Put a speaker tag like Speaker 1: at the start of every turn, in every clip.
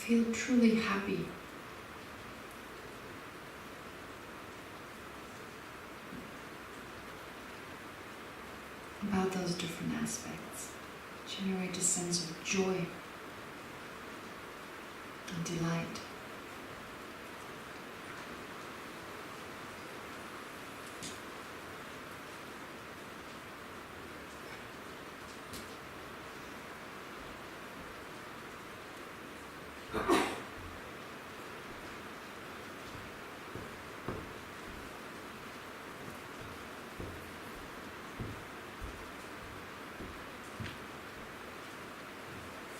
Speaker 1: feel truly happy about those different aspects. Generate a sense of joy and delight.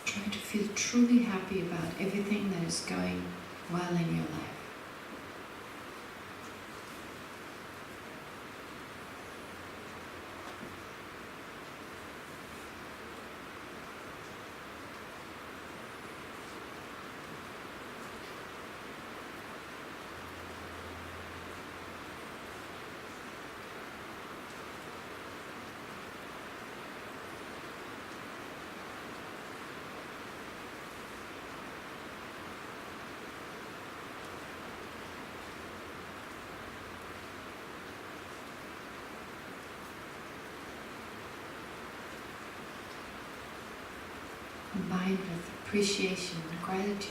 Speaker 1: Try to feel truly happy about everything that is going well in your life. Combined with appreciation and gratitude.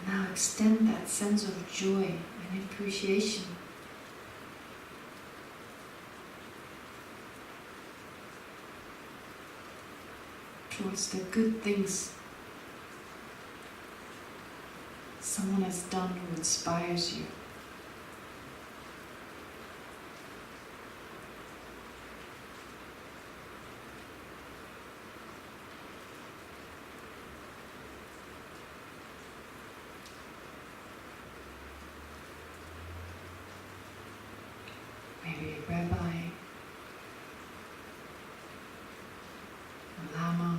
Speaker 1: Now extend that sense of joy and appreciation towards the good things someone has done who inspires you. Maybe a rabbi, a lama,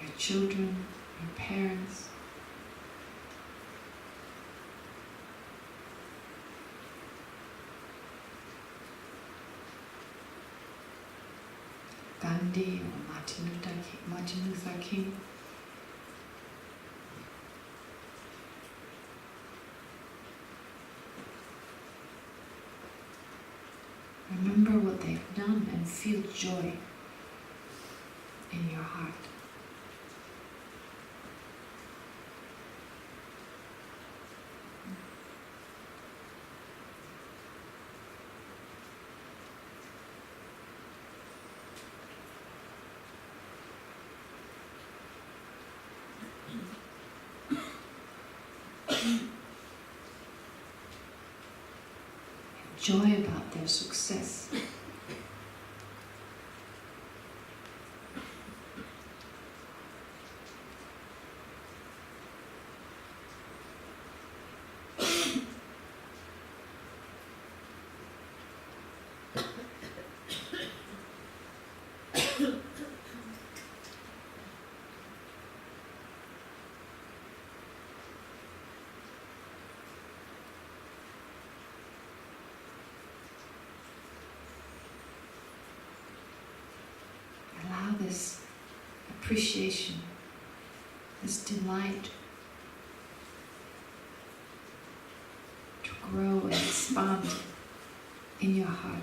Speaker 1: your children, your parents. Gandhi or Martin Luther King. Remember what they've done and feel joy in your heart. Joy about their success. Allow this appreciation, this delight to grow and expand in your heart.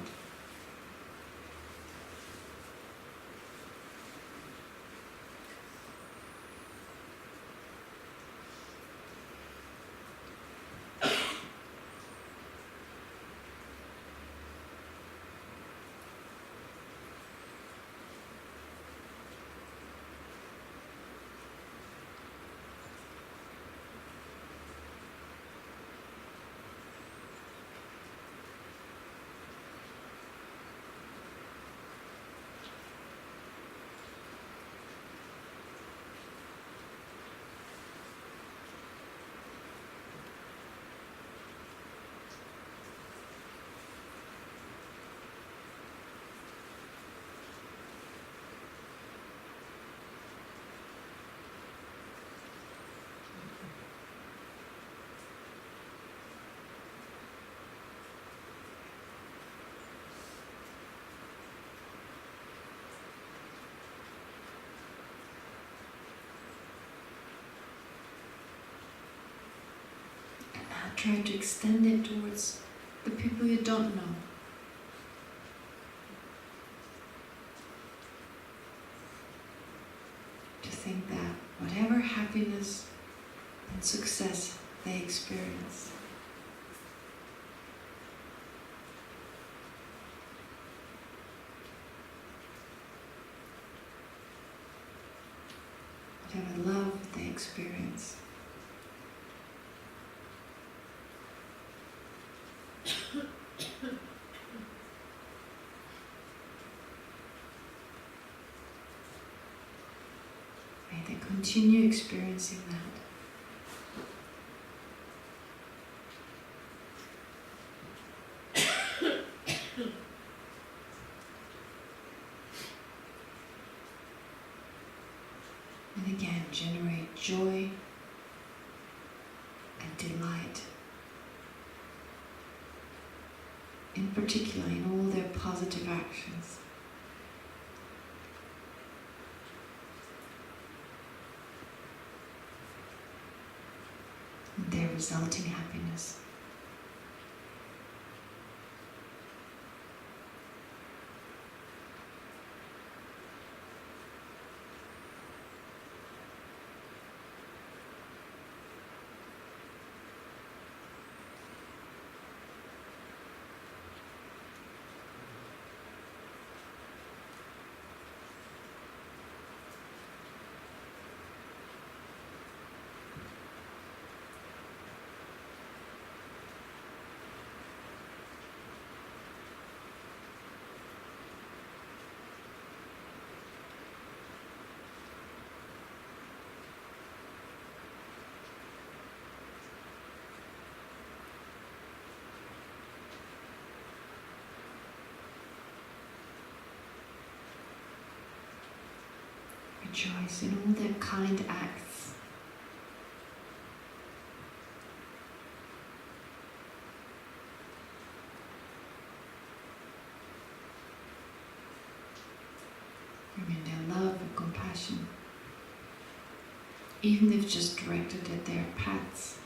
Speaker 1: try to extend it towards the people you don't know. To think that whatever happiness and success they experience, whatever love they experience, may they continue experiencing that. And again, generate joy and delight, in particular in all their positive actions. And their resulting happiness. Rejoice in all their kind acts. In their love and compassion, even if just directed at their paths.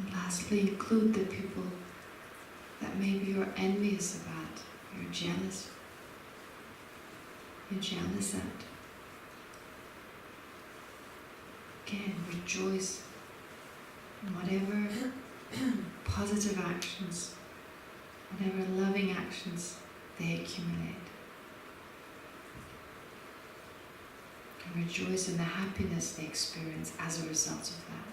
Speaker 1: And lastly, include the people that maybe you're envious about, you're jealous at. Again, rejoice in whatever positive actions, whatever loving actions they accumulate. And rejoice in the happiness they experience as a result of that.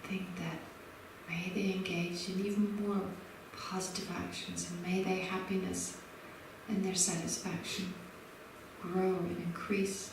Speaker 1: Think that may they engage in even more positive actions, and may their happiness and their satisfaction grow and increase.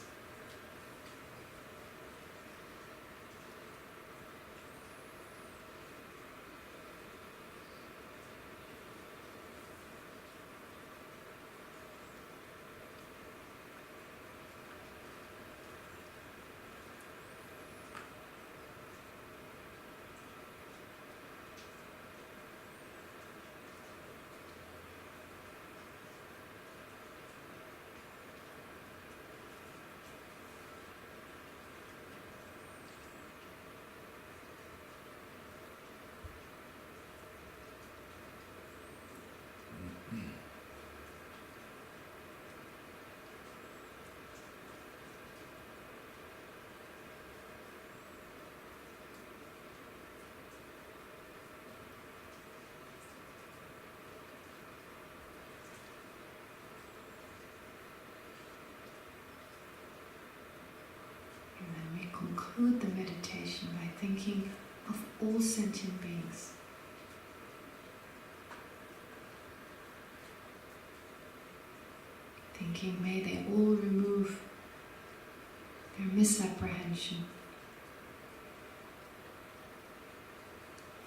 Speaker 1: conclude the meditation by thinking of all sentient beings. Thinking, may they all remove their misapprehension.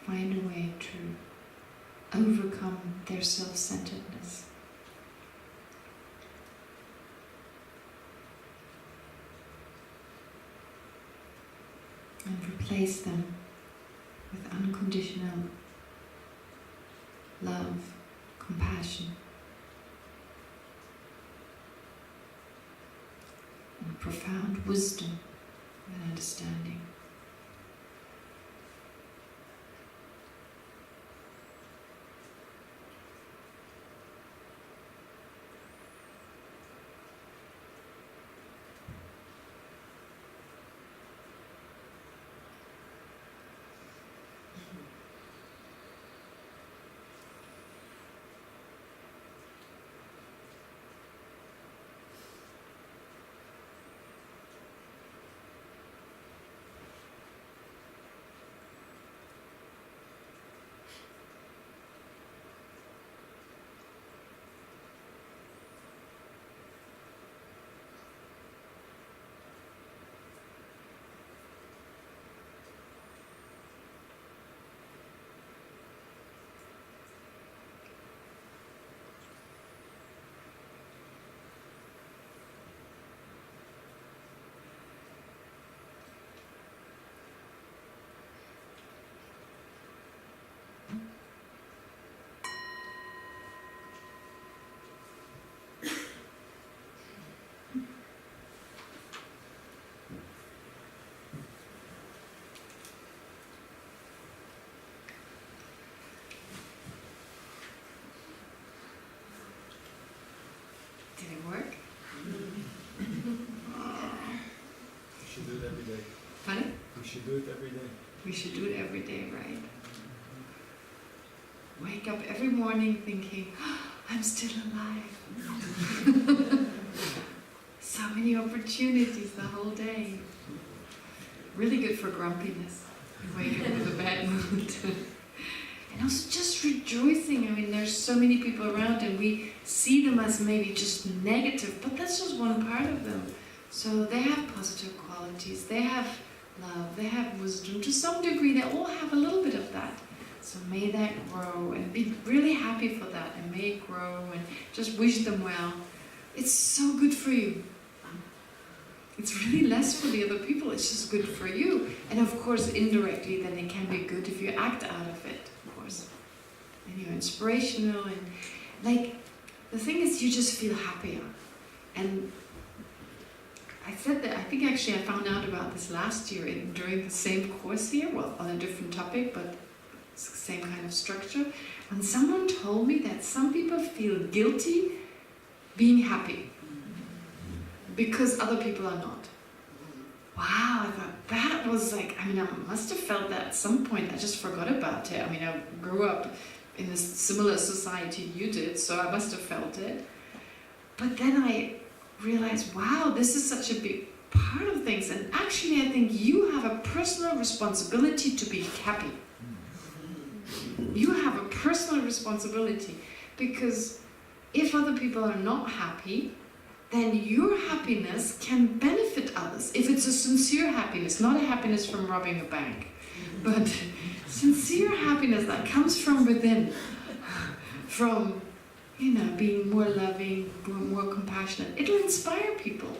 Speaker 1: Find a way to overcome their self-centeredness. And replace them with unconditional love, compassion, and profound wisdom and understanding. Did it work?
Speaker 2: We should do it every day.
Speaker 1: Pardon?
Speaker 2: We should do it every day.
Speaker 1: We should do it every day, right? Wake up every morning thinking, oh, I'm still alive. So many opportunities the whole day. Really good for grumpiness. You wake up with a bad mood. And also just rejoicing. I mean, there's so many people around and we see them as maybe just negative, but that's just one part of them. So they have positive qualities, they have love, they have wisdom. To some degree, they all have a little bit of that. So may that grow and be really happy for that, and may it grow, and just wish them well. It's so good for you. It's really less for the other people, it's just good for you. And of course, indirectly, then it can be good if you act out of it, of course. And you're inspirational, and like, the thing is, you just feel happier. And I said that, I think actually I found out about this last year during the same course here, well, on a different topic, but it's the same kind of structure. And someone told me that some people feel guilty being happy because other people are not. Wow, I thought that was like, I mean, I must have felt that at some point. I just forgot about it. I mean, I grew up in a similar society you did, so I must have felt it. But then I realized, wow, this is such a big part of things. And actually, I think you have a personal responsibility to be happy. You have a personal responsibility, because if other people are not happy, then your happiness can benefit others. If it's a sincere happiness, not a happiness from robbing a bank, but sincere happiness that comes from within, from, you know, being more loving, more compassionate. It'll inspire people.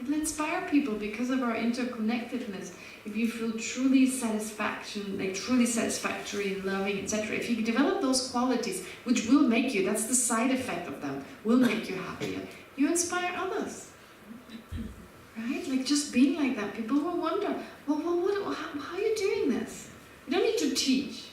Speaker 1: It'll inspire people because of our interconnectedness. If you feel truly satisfaction, like truly satisfactory and loving, etc., if you develop those qualities, which will make you, that's the side effect of them, will make you happier, you inspire others. Right? Like just being like that, people will wonder, well, how are you doing this? You don't need to teach,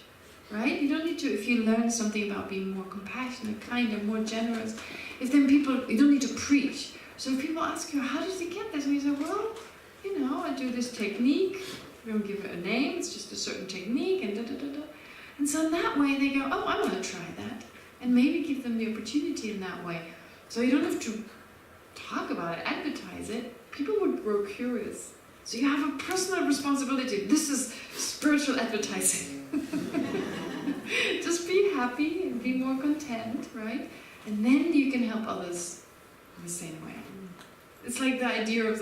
Speaker 1: right? You don't need to, if you learn something about being more compassionate, kinder, more generous, if then people, you don't need to preach. So if people ask you, how did you get this? And you say, well, you know, I do this technique. We don't give it a name, it's just a certain technique, and da-da-da-da. And so in that way they go, oh, I want to try that. And maybe give them the opportunity in that way. So you don't have to talk about it, advertise it. People would grow curious. So you have a personal responsibility. This is spiritual advertising. Just be happy and be more content, right? And then you can help others in the same way. It's like the idea of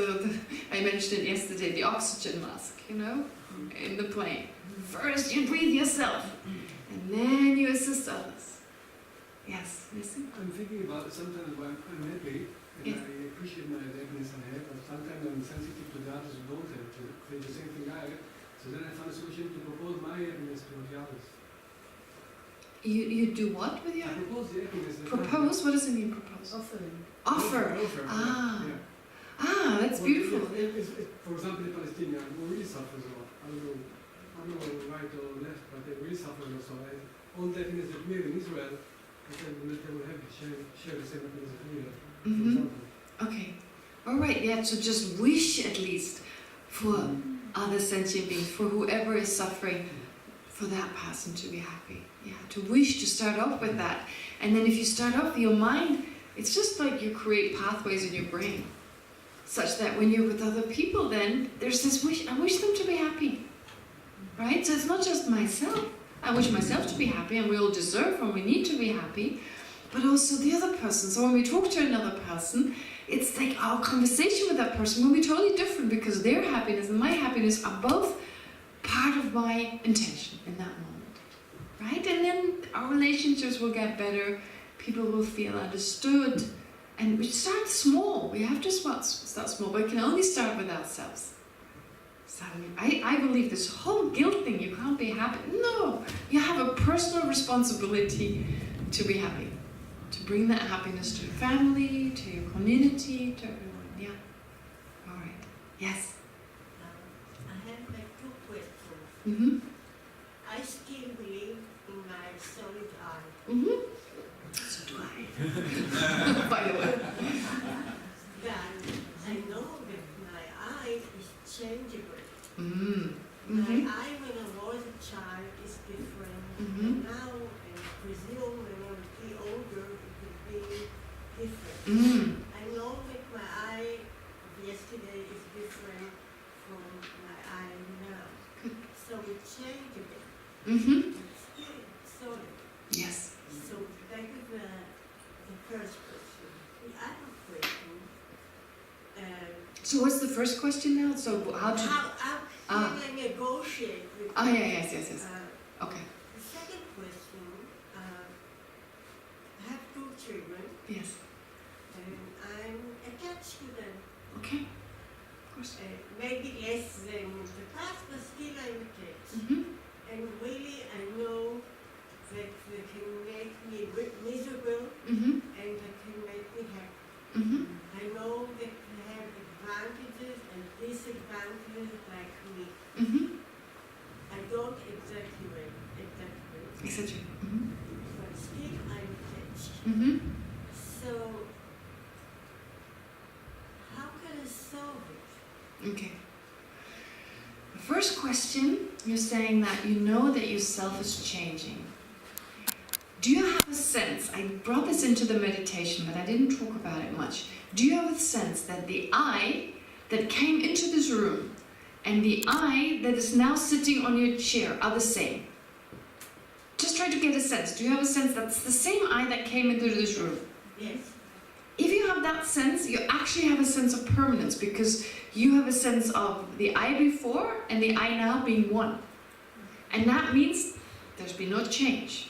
Speaker 1: I mentioned it yesterday, the oxygen mask, you know, in the plane. First you breathe yourself, and then you assist others. Yes, listen.
Speaker 3: I'm thinking about it sometimes when I'm happy, and
Speaker 1: Yes.
Speaker 3: I appreciate my happiness I have, but sometimes I'm sensitive to the others who don't have to feel the same thing I have. So then I found a solution to propose my happiness to the others.
Speaker 1: You do what with your...
Speaker 3: I propose the happiness. that I have.
Speaker 1: Propose? What does it mean, propose?
Speaker 4: Offering.
Speaker 1: Offer.
Speaker 3: Offer.
Speaker 1: Ah.
Speaker 3: Yeah.
Speaker 1: Ah, that's beautiful.
Speaker 3: For example, the Palestinians who really suffers a lot. I don't know right or left, but they really suffer a lot. So all the happiness that we have in Israel, they will have share the same happiness that we have. For example.
Speaker 1: Okay. All right, yeah, so just wish at least for other sentient beings, for whoever is suffering, for that person to be happy. Yeah, to wish, to start off with that. And then if you start off with your mind, it's just like you create pathways in your brain, such that when you're with other people then, there's this wish, I wish them to be happy. Right? So it's not just myself. I wish myself to be happy, and we all deserve and we need to be happy, but also the other person. So when we talk to another person, it's like our conversation with that person will be totally different, because their happiness and my happiness are both part of my intention in that moment. Right? And then our relationships will get better, people will feel understood, and we start small. We have to start small, but we can only start with ourselves. So I believe this whole guilt thing, you can't be happy. No, you have a personal responsibility to be happy, to bring that happiness to your family, to your community, to everyone. Yeah. All right. Yes.
Speaker 4: I have like 2 questions.
Speaker 1: Mm-hmm.
Speaker 4: I still believe in my solid eye.
Speaker 1: Mm-hmm. So do I. By the way.
Speaker 4: That I know that my eye is changeable.
Speaker 1: Mm-hmm.
Speaker 4: My
Speaker 1: Mm-hmm.
Speaker 4: eye when I was a child is different.
Speaker 1: Mhm.
Speaker 4: And now I presume when I'll be older it will be different.
Speaker 1: Mm.
Speaker 4: I know that my eye of yesterday is different from my eye now.
Speaker 1: Good.
Speaker 4: So it's changeable.
Speaker 1: Mm-hmm.
Speaker 4: It's still solid.
Speaker 1: Yes.
Speaker 4: So that is the first question. The other question,
Speaker 1: So what's the first question now? So how to...
Speaker 4: how can I negotiate with
Speaker 1: yes. Okay.
Speaker 4: The second question, I have 2 children
Speaker 1: Yes.
Speaker 4: and I'm attached to them.
Speaker 1: Okay. Of course.
Speaker 4: Maybe less than the past, but still I'm attached.
Speaker 1: Mm-hmm.
Speaker 4: And really I know that they can make me miserable
Speaker 1: Mm-hmm.
Speaker 4: and they can make me happy.
Speaker 1: Mm-hmm.
Speaker 4: I know that they have advantages and disadvantages like me.
Speaker 1: Mm-hmm.
Speaker 4: I don't exaggerate it that way,
Speaker 1: Etc. Mm-hmm.
Speaker 4: but still I'm attached.
Speaker 1: Mm-hmm.
Speaker 4: So, how can I solve it?
Speaker 1: Okay. The first question, you're saying that you know that yourself is changing. Do you have a sense, I brought this into the meditation, but I didn't talk about it much. Do you have a sense that the I that came into this room and the I that is now sitting on your chair are the same? Just try to get a sense. Do you have a sense that's the same I that came into this room?
Speaker 4: Yes.
Speaker 1: If you have that sense, you actually have a sense of permanence, because you have a sense of the I before and the I now being one. And that means there's been no change.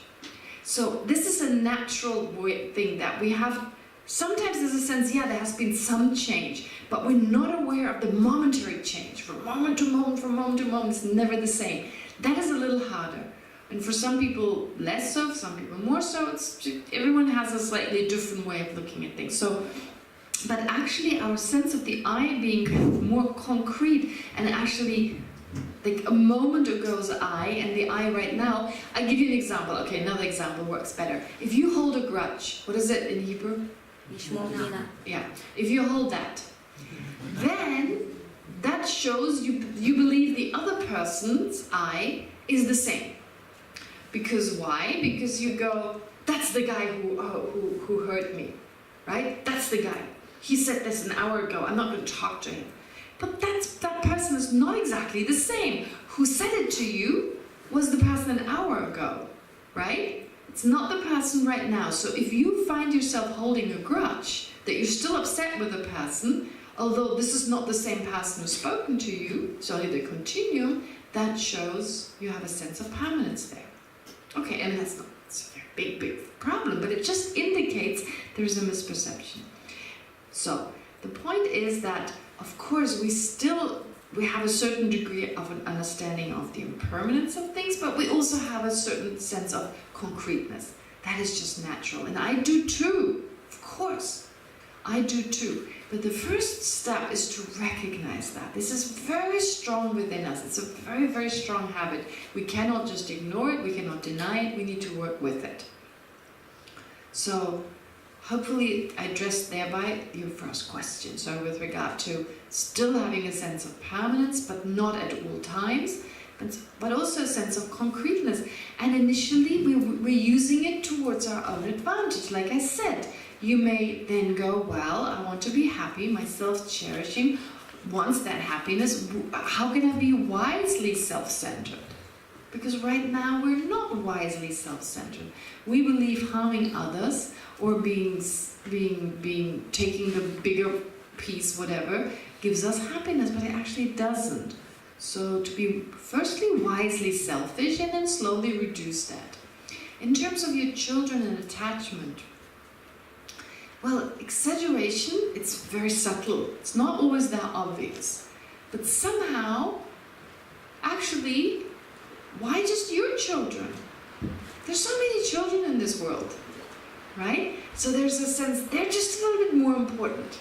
Speaker 1: So this is a natural thing that we have. Sometimes there's a sense, yeah, there has been some change, but we're not aware of the momentary change. From moment to moment, from moment to moment, it's never the same. That is a little harder. And for some people less so, for some people more so. It's just, everyone has a slightly different way of looking at things. So, but actually our sense of the I being kind of more concrete, and actually like a moment ago's I and the I right now. I give you an example. Okay, another example works better. If you hold a grudge, what is it in Hebrew? Yeah. If you hold that, then that shows you believe the other person's I is the same. Because why? Because you go, that's the guy who hurt me, right? That's the guy. He said this an hour ago. I'm not going to talk to him. but that person is not exactly the same. Who said it to you was the person an hour ago, right? It's not the person right now. So if you find yourself holding a grudge, that you're still upset with the person, although this is not the same person who's spoken to you, so the continuum, that shows you have a sense of permanence there. Okay, and it's a very big problem, but it just indicates there's a misperception. So the point is that, of course, we have a certain degree of an understanding of the impermanence of things, but we also have a certain sense of concreteness. That is just natural, and I do too, of course. I do too. But the first step is to recognize that. This is very strong within us. It's a very, very strong habit. We cannot just ignore it. We cannot deny it. We need to work with it. So hopefully I addressed thereby your first question. So with regard to still having a sense of permanence, but not at all times, but also a sense of concreteness. And initially we're using it towards our own advantage. Like I said, you may then go, well, I want to be happy, my self-cherishing wants that happiness. How can I be wisely self-centered? Because right now we're not wisely self-centered. We believe harming others or taking the bigger piece, whatever, gives us happiness, but it actually doesn't. So to be firstly wisely selfish and then slowly reduce that. In terms of your children and attachment, well, exaggeration, it's very subtle. It's not always that obvious. But somehow, actually, why just your children? There's so many children in this world, right? So there's a sense, they're just a little bit more important.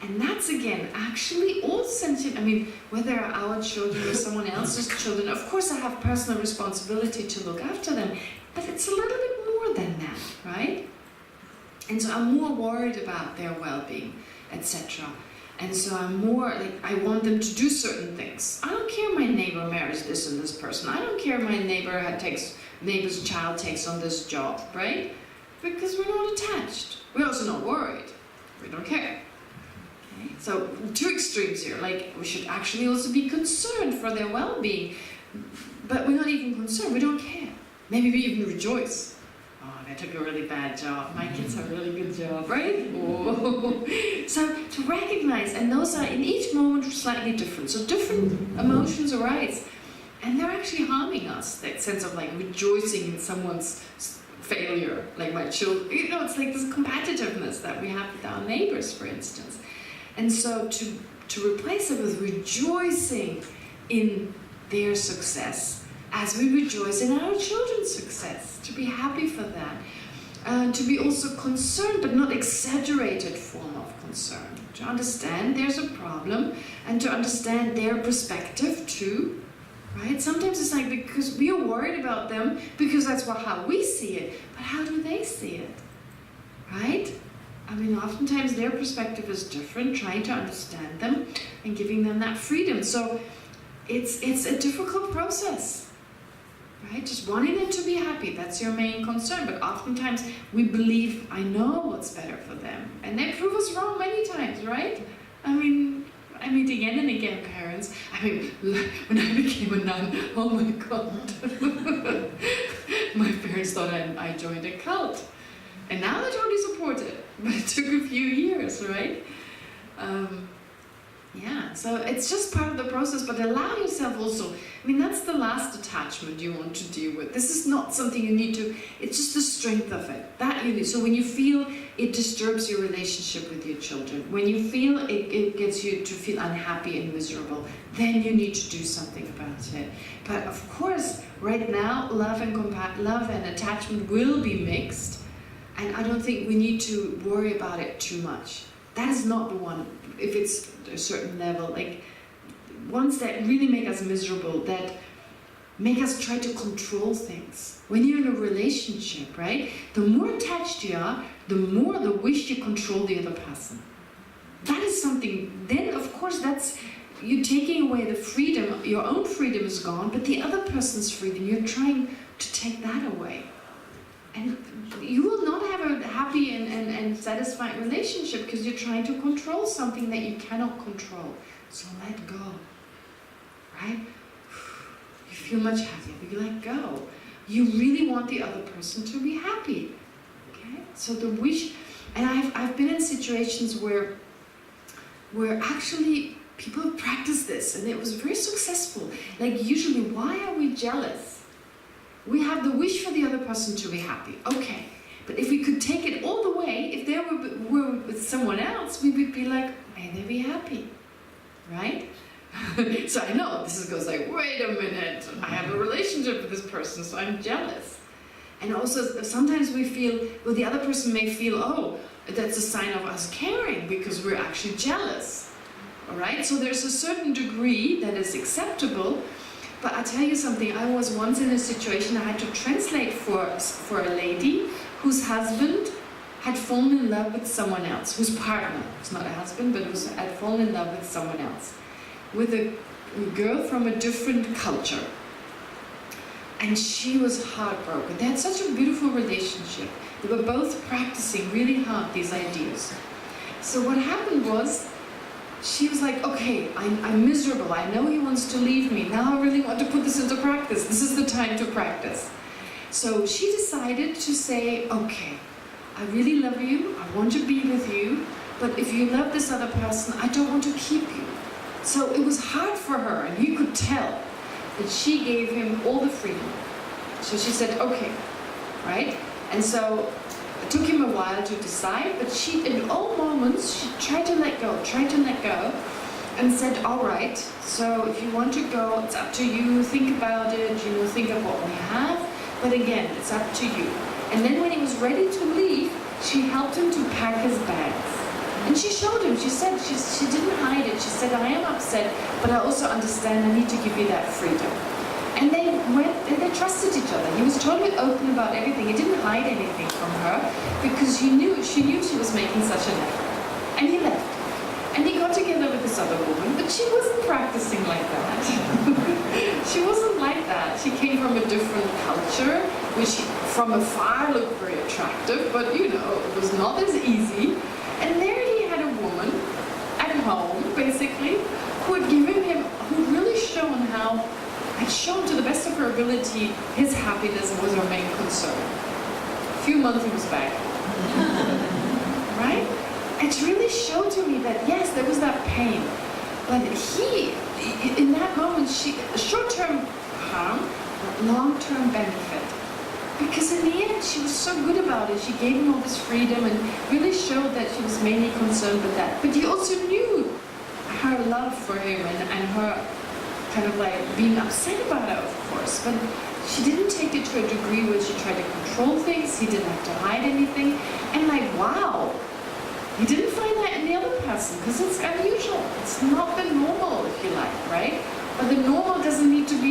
Speaker 1: And that's, again, actually all sentient. I mean, whether our children or someone else's children, of course I have personal responsibility to look after them, but it's a little bit more than that, right? And so I'm more worried about their well-being, etc. And so I'm more like, I want them to do certain things. I don't care my neighbor marries this and this person. I don't care my neighbor's child takes on this job, right? Because we're not attached. We're also not worried. We don't care. Okay? So two extremes here. Like, we should actually also be concerned for their well-being. But we're not even concerned. We don't care. Maybe we even rejoice. Oh, they took a really bad job. My kids have a really good job, right? Oh. So to recognize, and those are in each moment slightly different. So different emotions arise, and they're actually harming us. That sense of like rejoicing in someone's failure, like my children. You know, it's like this competitiveness that we have with our neighbors, for instance. And so to replace it with rejoicing in their success, as we rejoice in our children's success, to be happy for that. To be also concerned, but not exaggerated form of concern. To understand there's a problem, and to understand their perspective too, right? Sometimes it's like, because we are worried about them, because that's how we see it, but how do they see it, right? I mean, oftentimes their perspective is different, trying to understand them, and giving them that freedom. So it's a difficult process. Right? Just wanting them to be happy, that's your main concern. But oftentimes we believe, I know what's better for them. And they prove us wrong many times, right? I mean again and again, parents. I mean, when I became a nun, oh my God. My parents thought I joined a cult. And now they're totally supportive. But it took a few years, right? Yeah, so it's just part of the process, but allow yourself also, I mean, that's the last attachment you want to deal with. This is not something you need to, it's just the strength of it. That you need. So when you feel it disturbs your relationship with your children, when you feel it gets you to feel unhappy and miserable, then you need to do something about it. But of course, right now, love and attachment will be mixed, and I don't think we need to worry about it too much. That is not the one. If it's a certain level, like ones that really make us miserable, that make us try to control things. When you're in a relationship, right, the more attached you are, the more the wish you control the other person. That is something, then of course that's, you're taking away the freedom, your own freedom is gone, but the other person's freedom, you're trying to take that away. And you will not have a happy and satisfying relationship because you're trying to control something that you cannot control. So let go, right? You feel much happier, but you let go. You really want the other person to be happy, okay? So the wish, and I've been in situations where actually people have practiced this, and it was very successful. Like usually, why are we jealous? We have the wish for the other person to be happy, okay. But if we could take it all the way, if they were with someone else, we would be like, may they be happy, right? So I know this goes like, wait a minute, I have a relationship with this person, so I'm jealous. And also sometimes we feel, well, the other person may feel, oh, that's a sign of us caring because we're actually jealous, all right? So there's a certain degree that is acceptable. But I'll tell you something, I was once in a situation I had to translate for a lady whose husband had fallen in love with someone else, whose partner, it's not a husband, but had fallen in love with someone else, with a girl from a different culture. And she was heartbroken. They had such a beautiful relationship. They were both practicing really hard these ideas. So what happened was, she was like, okay, I'm miserable. I know he wants to leave me. Now I really want to put this into practice. This is the time to practice. So she decided to say, okay, I really love you. I want to be with you. But if you love this other person, I don't want to keep you. So it was hard for her, and you could tell that she gave him all the freedom. So she said, okay, right? And so it took him a while to decide, but she, in all moments, she tried to let go, and said, all right, so if you want to go, it's up to you, think about it, think of what we have, but again, it's up to you. And then when he was ready to leave, she helped him to pack his bags. And she showed him, she said, she didn't hide it, she said, I am upset, but I also understand I need to give you that freedom. And they went, and they trusted each other. He was totally open about everything. He didn't hide anything from her because she knew she was making such an effort. And he left. And he got together with this other woman, but she wasn't practicing like that. She wasn't like that. She came from a different culture, which from afar looked very attractive, but it was not as easy. And there he had a woman at home, basically, who had given him, who really had shown to the best of her ability his happiness was her main concern. A few months he was back. Right? It really showed to me that yes, there was that pain, but he, in that moment, short-term harm, long-term benefit. Because in the end, she was so good about it. She gave him all this freedom and really showed that she was mainly concerned with that. But you also knew her love for him and her kind of like being upset about it, of course. But she didn't take it to a degree where she tried to control things. He didn't have to hide anything. And like, wow, he didn't find that in the other person because it's unusual. It's not the normal, if you like, right? But the normal doesn't need to